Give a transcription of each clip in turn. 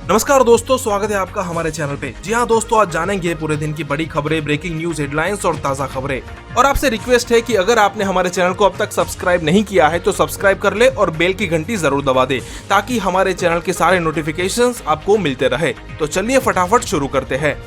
नमस्कार दोस्तों, स्वागत है आपका हमारे चैनल पे। जी हाँ दोस्तों, आज जानेंगे पूरे दिन की बड़ी खबरें, ब्रेकिंग न्यूज, हेडलाइंस और ताजा खबरें। और आपसे रिक्वेस्ट है कि अगर आपने हमारे चैनल को अब तक सब्सक्राइब नहीं किया है तो सब्सक्राइब कर ले और बेल की घंटी जरूर दबा दे ताकि हमारे चैनल के सारे नोटिफिकेशंस आपको मिलते रहे। तो चलिए फटाफट शुरू करते हैं।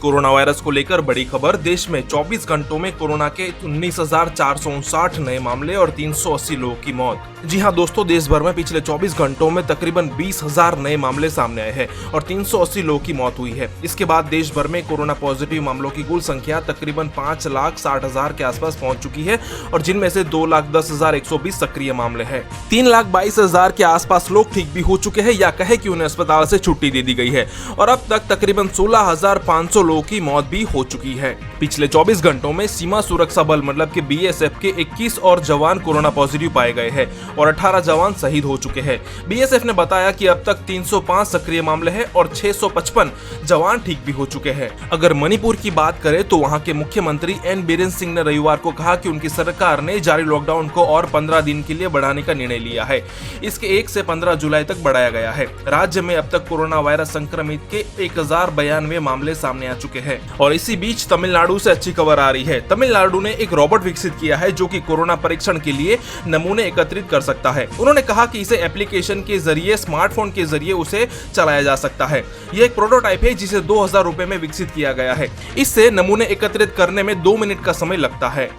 कोरोना वायरस को लेकर बड़ी खबर। देश में 24 घंटों में कोरोना के 19,459 नए मामले और 380 लोगों की मौत। जी हां दोस्तों, देश भर में पिछले 24 घंटों में तकरीबन 20,000 नए मामले सामने आए हैं और 380 लोगों की मौत हुई है। इसके बाद देश भर में कोरोना पॉजिटिव मामलों की कुल संख्या तकरीबन 5,60,000 के आसपास पहुंच चुकी है और जिनमें से 2,10,120 सक्रिय मामले हैं। 3,22,000 के आसपास लोग ठीक भी हो चुके हैं या कहे कि उन्हें अस्पताल से छुट्टी दे दी गई है और अब तक तकरीबन 16,500 लोगों की मौत भी हो चुकी है। पिछले 24 घंटों में सीमा सुरक्षा बल मतलब कि बीएसएफ के 21 और जवान कोरोना पॉजिटिव पाए गए हैं और 18 जवान शहीद हो चुके हैं। बीएसएफ ने बताया कि अब तक 305 सक्रिय मामले हैं और 655 जवान ठीक भी हो चुके हैं। अगर मणिपुर की बात करें तो वहां के मुख्यमंत्री एन बीरेन सिंह ने रविवार को कहा कि उनकी सरकार ने जारी लॉकडाउन को और 15 दिन के लिए बढ़ाने का निर्णय लिया है। इसके 1 से 15 जुलाई तक बढ़ाया गया है। राज्य में अब तक कोरोना वायरस संक्रमित के 1092 मामले सामने आ चुके हैं। और इसी बीच तमिलनाडु से अच्छी खबर आ रही है। तमिलनाडु ने एक रोबोट विकसित किया है जो कि कोरोना परीक्षण के लिए नमूने एकत्रित कर सकता है। उन्होंने कहा कि इसे एप्लीकेशन के जरिए स्मार्टफोन के जरिए उसे चलाया जा सकता है। यह एक प्रोटोटाइप है जिसे 2,000 रुपए में विकसित किया गया है। इससे नमूने एकत्रित करने में 2 मिनट का समय लगता है।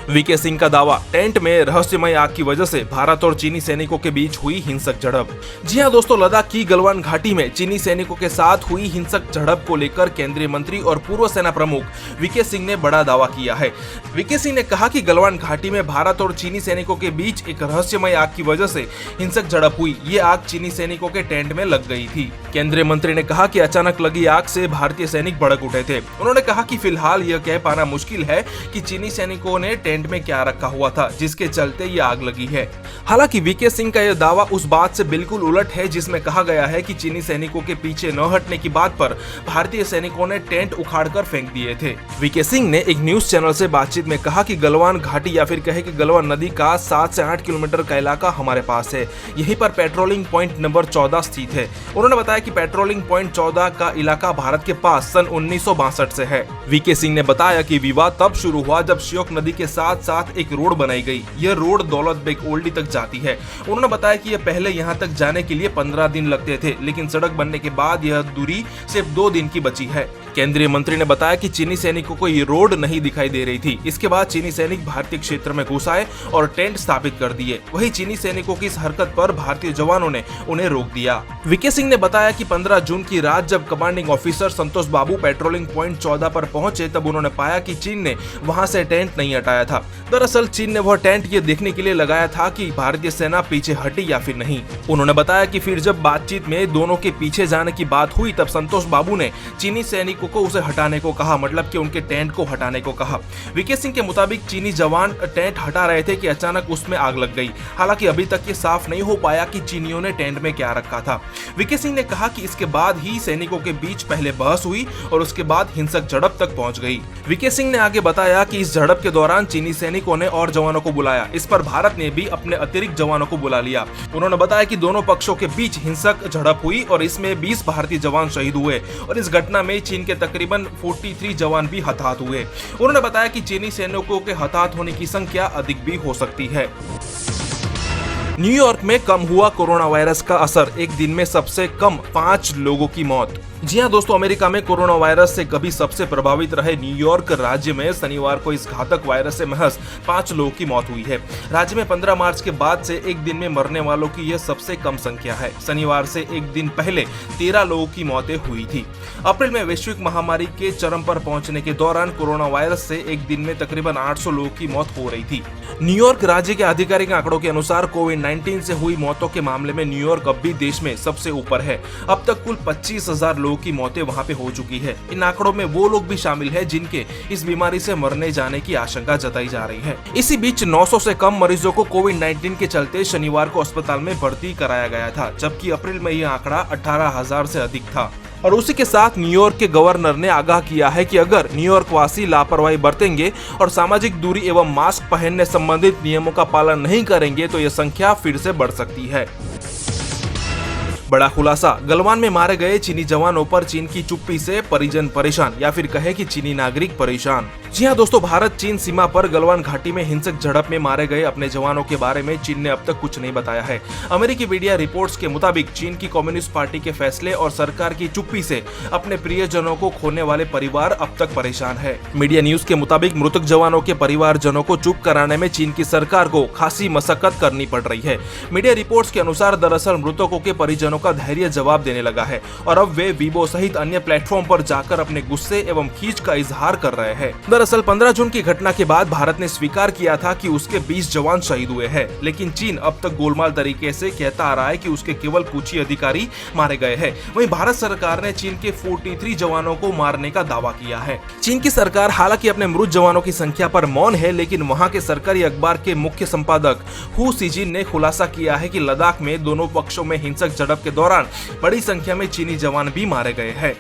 वीके सिंह का दावा, टेंट में रहस्यमय आग की वजह से भारत और चीनी सैनिकों के बीच हुई हिंसक झड़प। जी हां दोस्तों, लद्दाख की गलवान घाटी में चीनी सैनिकों के साथ हुई हिंसक झड़प को लेकर केंद्रीय मंत्री और पूर्व सेना प्रमुख वीके सिंह ने बड़ा दावा किया है। वीके सिंह ने कहा कि गलवान घाटी में भारत और चीनी सैनिकों के बीच एक रहस्यमय आग की वजह से हिंसक झड़प हुई। ये आग चीनी सैनिकों के टेंट में लग गई थी। केंद्रीय मंत्री ने कहा कि अचानक लगी आग से भारतीय सैनिक भड़क उठे थे। उन्होंने कहा कि फिलहाल यह कह पाना मुश्किल है कि चीनी सैनिकों ने टेंट में क्या रखा हुआ था जिसके चलते ये आग लगी है। हालांकि वीके सिंह का यह दावा उस बात से बिल्कुल उलट है जिसमें कहा गया है कि चीनी सैनिकों के पीछे न हटने की बात पर भारतीय सैनिकों ने टेंट उखाड़कर फेंक दिए थे। वीके सिंह ने एक न्यूज चैनल से बातचीत में कहा कि गलवान घाटी या फिर कहे कि गलवान नदी का 7 से 8 किलोमीटर का इलाका हमारे पास है। यहीं पर पेट्रोलिंग पॉइंट नंबर 14 स्थित है। उन्होंने बताया कि पेट्रोलिंग पॉइंट 14 का इलाका भारत के पास सन 1962 से है। वीके सिंह ने बताया कि विवाद तब शुरू हुआ जब श्योक नदी के साथ साथ एक रोड बनाई गई। यह रोड दौलत बेग ओल्डी तक जाती है। उन्होंने बताया कि यह पहले यहां तक जाने के लिए 15 दिन लगते थे, लेकिन सड़क बनने के बाद यह दूरी सिर्फ 2 दिन की बची है। केंद्रीय मंत्री ने बताया कि चीनी सैनिकों को ये रोड नहीं दिखाई दे रही थी। इसके बाद चीनी सैनिक भारतीय क्षेत्र में घुस आए और टेंट स्थापित कर दिए। वहीं चीनी सैनिकों की इस हरकत पर भारतीय जवानों ने उन्हें रोक दिया। वीके सिंह ने बताया कि 15 जून की रात जब कमांडिंग ऑफिसर संतोष बाबू पेट्रोलिंग पॉइंट 14 पर पहुंचे तब उन्होंने पाया कि चीन ने वहां से टेंट नहीं हटाया था। दरअसल चीन ने वह टेंट ये देखने के लिए लगाया था कि भारतीय सेना पीछे हटी या फिर नहीं। उन्होंने बताया कि फिर जब बातचीत में दोनों के पीछे जाने की बात हुई तब संतोष बाबू ने चीनी सैनिकों को उसे हटाने को कहा, मतलब कि उनके टेंट को हटाने को कहा। वीके सिंह के मुताबिक चीनी जवान टेंट हटा रहे थे कि अचानक उसमें आग लग गई। हालांकि अभी तक ये साफ नहीं हो पाया कि चीनियों ने टेंट में क्या रखा था। वीके सिंह ने कहा कि इसके बाद ही सैनिकों के बीच पहले बहस हुई और उसके बाद हिंसक झड़प तक पहुंच गई। वीके सिंह ने आगे बताया कि इस झड़प के दौरान चीनी सैनिकों ने और जवानों को बुलाया। इस पर भारत ने भी अपने अतिरिक्त जवानों को बुला लिया। उन्होंने बताया कि दोनों पक्षों के बीच हिंसक झड़प हुई और इसमें 20 भारतीय जवान शहीद हुए और इस घटना में चीन के तकरीबन 43 जवान भी हताहत हुए। उन्होंने बताया कि चीनी सैनिकों के हताहत होने की संख्या अधिक भी हो सकती है। न्यूयॉर्क में कम हुआ कोरोना वायरस का असर, एक दिन में सबसे कम 5 लोगों की मौत। जी हाँ दोस्तों, अमेरिका में कोरोना वायरस से कभी सबसे प्रभावित रहे न्यूयॉर्क राज्य में शनिवार को इस घातक वायरस से महज 5 लोगों की मौत हुई है। राज्य में 15 मार्च के बाद से एक दिन में मरने वालों की यह सबसे कम संख्या है। शनिवार से एक दिन पहले 13 लोगों की मौतें हुई थी। अप्रैल में वैश्विक महामारी के चरम पर पहुंचने के दौरान कोरोना वायरस से एक दिन में तकरीबन 800 लोगों की मौत हो रही थी। न्यूयॉर्क राज्य के आधिकारिक आंकड़ों के अनुसार कोविड-19 से हुई मौतों के मामले में न्यूयॉर्क अब भी देश में सबसे ऊपर है। अब तक कुल 25,000 लोगों की मौतें वहां पे हो चुकी है। इन आंकड़ों में वो लोग भी शामिल हैं जिनके इस बीमारी से मरने जाने की आशंका जताई जा रही है। इसी बीच 900 से कम मरीजों को कोविड-19 के चलते शनिवार को अस्पताल में भर्ती कराया गया था, जबकि अप्रैल में यह आंकड़ा 18,000 से अधिक था। और उसी के साथ न्यूयॉर्क के गवर्नर ने आगाह किया है कि अगर न्यूयॉर्क वासी लापरवाही बरतेंगे और सामाजिक दूरी एवं मास्क पहनने संबंधित नियमों का पालन नहीं करेंगे तो यह संख्या फिर से बढ़ सकती है। बड़ा खुलासा, गलवान में मारे गए चीनी जवानों पर चीन की चुप्पी से परिजन परेशान, या फिर कहे कि चीनी नागरिक परेशान। जी हां दोस्तों, भारत चीन सीमा पर गलवान घाटी में हिंसक झड़प में मारे गए अपने जवानों के बारे में चीन ने अब तक कुछ नहीं बताया है। अमेरिकी मीडिया रिपोर्ट्स के मुताबिक चीन की कम्युनिस्ट पार्टी के फैसले और सरकार की चुप्पी से अपने प्रियजनों को खोने वाले परिवार अब तक परेशान है। मीडिया न्यूज के मुताबिक मृतक जवानों के परिवारजनों को चुप कराने में चीन की सरकार को खासी मशक्कत करनी पड़ रही है। मीडिया रिपोर्ट्स के अनुसार दरअसल मृतकों के परिजनों का धैर्य जवाब देने लगा है और अब वे वीबो सहित अन्य प्लेटफॉर्म पर जाकर अपने गुस्से एवं खींच का इजहार कर रहे हैं। दरअसल 15 जून की घटना के बाद भारत ने स्वीकार किया था कि उसके 20 जवान शहीद हुए हैं, लेकिन चीन अब तक गोलमाल तरीके से कहता आ रहा है कि उसके केवल कुछ ही अधिकारी मारे गए हैं। वहीं भारत सरकार ने चीन के 43 जवानों को मारने का दावा किया है। चीन की सरकार हालांकि अपने मृत जवानों की संख्या पर मौन है, लेकिन वहां के सरकारी अखबार के मुख्य संपादक हु सीजिन ने खुलासा किया है कि लद्दाख में दोनों पक्षों में हिंसक झड़प के दौरान बड़ी संख्या में चीनी जवान भी मारे गए हैं।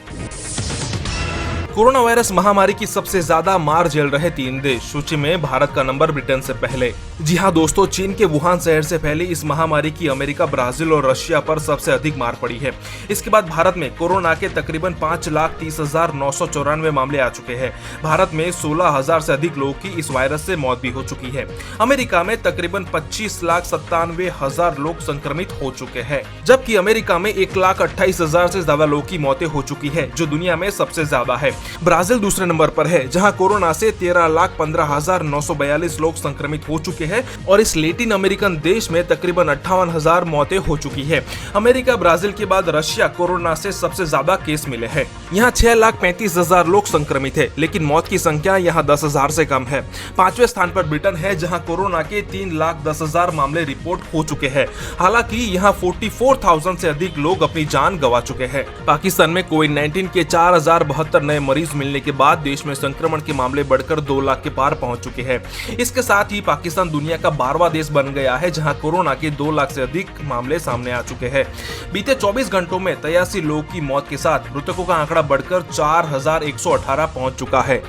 कोरोना वायरस महामारी की सबसे ज्यादा मार झेल रहे 3 देश, सूची में भारत का नंबर ब्रिटेन से पहले। जी हां दोस्तों, चीन के वुहान शहर से फैली इस महामारी की अमेरिका, ब्राजील और रशिया पर सबसे अधिक मार पड़ी है। इसके बाद भारत में कोरोना के तकरीबन 5,30,994 मामले आ चुके हैं। भारत में 16,000 से अधिक लोगों की इस वायरस से मौत भी हो चुकी है। अमेरिका में तकरीबन 25,97,000 लोग संक्रमित हो चुके हैं, जबकि अमेरिका में 1,28,000 से ज्यादा लोगों की मौतें हो चुकी है, जो दुनिया में सबसे ज्यादा है। ब्राजील दूसरे नंबर पर है, जहां कोरोना से 13,15,942 लोग संक्रमित हो चुके हैं और इस लैटिन अमेरिकन देश में तकरीबन 58,000 मौतें हो चुकी है। अमेरिका, ब्राजील के बाद रशिया कोरोना से सबसे ज्यादा केस मिले हैं। यहाँ 6,35,000 लोग संक्रमित है, लेकिन मौत की संख्या यहाँ 10,000 से कम है। 5वें स्थान पर ब्रिटेन है, जहाँ कोरोना के 3,10,000 मामले रिपोर्ट हो चुके हैं। हालांकि यहाँ 44,000 से अधिक लोग अपनी जान गंवा चुके हैं। पाकिस्तान में कोविड-19 के 4,072 नए मरीज मिलने के बाद देश में संक्रमण के मामले बढ़कर 2 लाख के पार पहुंच चुके हैं। इसके साथ ही पाकिस्तान दुनिया का 12वां देश बन गया है, जहां कोरोना के 2 लाख से अधिक मामले सामने आ चुके हैं। बीते 24 घंटों में 83 लोगों की मौत के साथ मृतकों का आंकड़ा बढ़कर 4,118 पहुंच चुका है।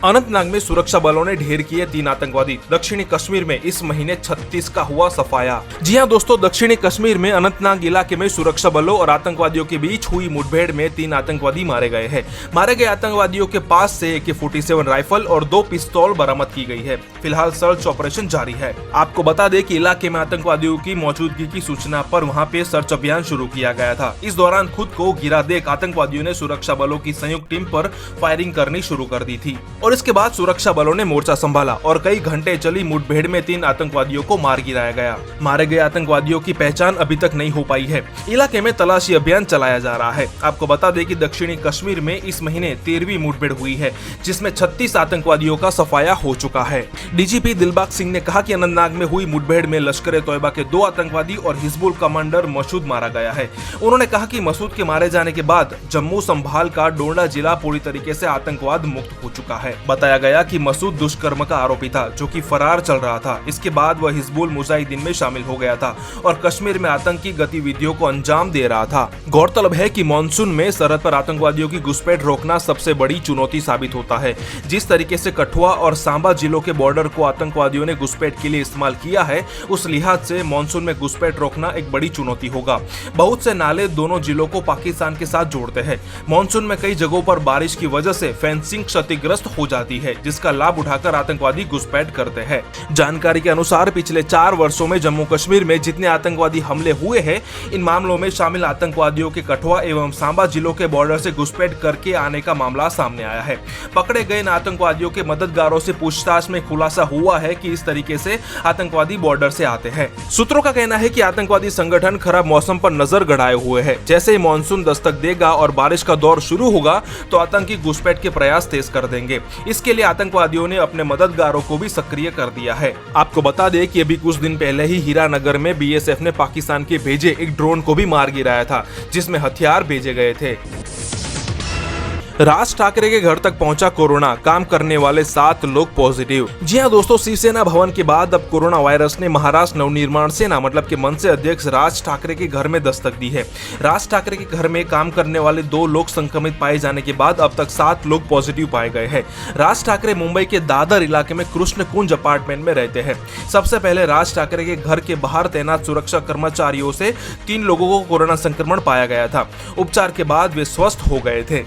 अनंतनाग में सुरक्षा बलों ने ढेर किए 3 आतंकवादी। दक्षिणी कश्मीर में इस महीने 36 का हुआ सफाया। जी हां दोस्तों, दक्षिणी कश्मीर में अनंतनाग इलाके में सुरक्षा बलों और आतंकवादियों के बीच हुई मुठभेड़ में 3 आतंकवादी मारे गए हैं। मारे गए आतंकवादियों के पास से AK-47 राइफल और 2 पिस्तौल बरामद की गई है। फिलहाल सर्च ऑपरेशन जारी है। आपको बता दें कि इलाके में आतंकवादियों की मौजूदगी की सूचना पर वहां पे सर्च अभियान शुरू किया गया था। इस दौरान खुद को गिरा देख आतंकवादियों ने सुरक्षा बलों की संयुक्त टीम पर फायरिंग करनी शुरू कर दी थी और इसके बाद सुरक्षा बलों ने मोर्चा संभाला और कई घंटे चली मुठभेड़ में 3 आतंकवादियों को मार गिराया गया। मारे गए आतंकवादियों की पहचान अभी तक नहीं हो पाई है। इलाके में तलाशी अभियान चलाया जा रहा है। आपको बता दें कि दक्षिणी कश्मीर में इस महीने 13वीं मुठभेड़ हुई है, जिसमें 36 आतंकवादियों का सफाया हो चुका है। DGP दिलबाग सिंह ने कहा कि अनंतनाग में हुई मुठभेड़ में लश्कर-ए-तौयबा के 2 आतंकवादी और हिजबुल कमांडर मसूद मारा गया है। उन्होंने कहा कि मसूद के मारे जाने के बाद जम्मू संभाल का डोडा जिला पूरी तरीके से आतंकवाद मुक्त हो चुका है। बताया गया कि मसूद दुष्कर्म का आरोपी था, जो कि फरार चल रहा था। इसके बाद वह हिजबुल मुजाहिदीन में शामिल हो गया था और कश्मीर में आतंकी गतिविधियों को अंजाम दे रहा था। गौरतलब है कि मानसून में सरहद पर आतंकवादियों की घुसपैठ रोकना सबसे बड़ी चुनौती साबित होता है। जिस तरीके से कठुआ और सांबा जिलों के बॉर्डर को आतंकवादियों ने घुसपैठ के लिए इस्तेमाल किया है, उस लिहाज से मानसून में घुसपैठ रोकना एक बड़ी चुनौती होगा। बहुत से नाले दोनों जिलों को पाकिस्तान के साथ जोड़ते हैं। मानसून में कई जगहों पर बारिश की वजह से फेंसिंग क्षतिग्रस्त हो जाती है, जिसका लाभ उठाकर आतंकवादी घुसपैठ करते हैं। जानकारी के अनुसार पिछले 4 वर्षों में जम्मू कश्मीर में जितने आतंकवादी हमले हुए हैं, इन मामलों में शामिल आतंकवादियों के कठुआ एवं सांबा जिलों के बॉर्डर से घुसपैठ करके आने का मामला सामने आया है। पकड़े गए आतंकवादियों के मददगारों से पूछताछ में खुलासा हुआ है कि इस तरीके से आतंकवादी बॉर्डर से आते हैं। सूत्रों का कहना है कि आतंकवादी संगठन खराब मौसम पर नजर गड़ाए हुए है। जैसे ही मानसून दस्तक देगा और बारिश का दौर शुरू होगा, तो आतंकी घुसपैठ के प्रयास तेज कर देंगे। इसके लिए आतंकवादियों ने अपने मददगारों को भी सक्रिय कर दिया है। आपको बता दें कि अभी कुछ दिन पहले ही हीरानगर में BSF ने पाकिस्तान के भेजे एक ड्रोन को भी मार गिराया था, जिसमें हथियार भेजे गए थे। राज ठाकरे के घर तक पहुंचा कोरोना, काम करने वाले 7 लोग पॉजिटिव। जी हां दोस्तों, शिवसेना भवन के बाद अब कोरोना वायरस ने महाराष्ट्र नवनिर्माण सेना मतलब कि मनसे अध्यक्ष राज ठाकरे के घर में दस्तक दी है। राज ठाकरे के घर में काम करने वाले 2 लोग संक्रमित पाए जाने के बाद अब तक 7 लोग पॉजिटिव पाए गए हैं। राज ठाकरे मुंबई के दादर इलाके में कृष्ण कुंज अपार्टमेंट में रहते हैं। सबसे पहले राज ठाकरे के घर के बाहर तैनात सुरक्षा कर्मचारियों से 3 लोगों को कोरोना संक्रमण पाया गया था। उपचार के बाद वे स्वस्थ हो गए थे।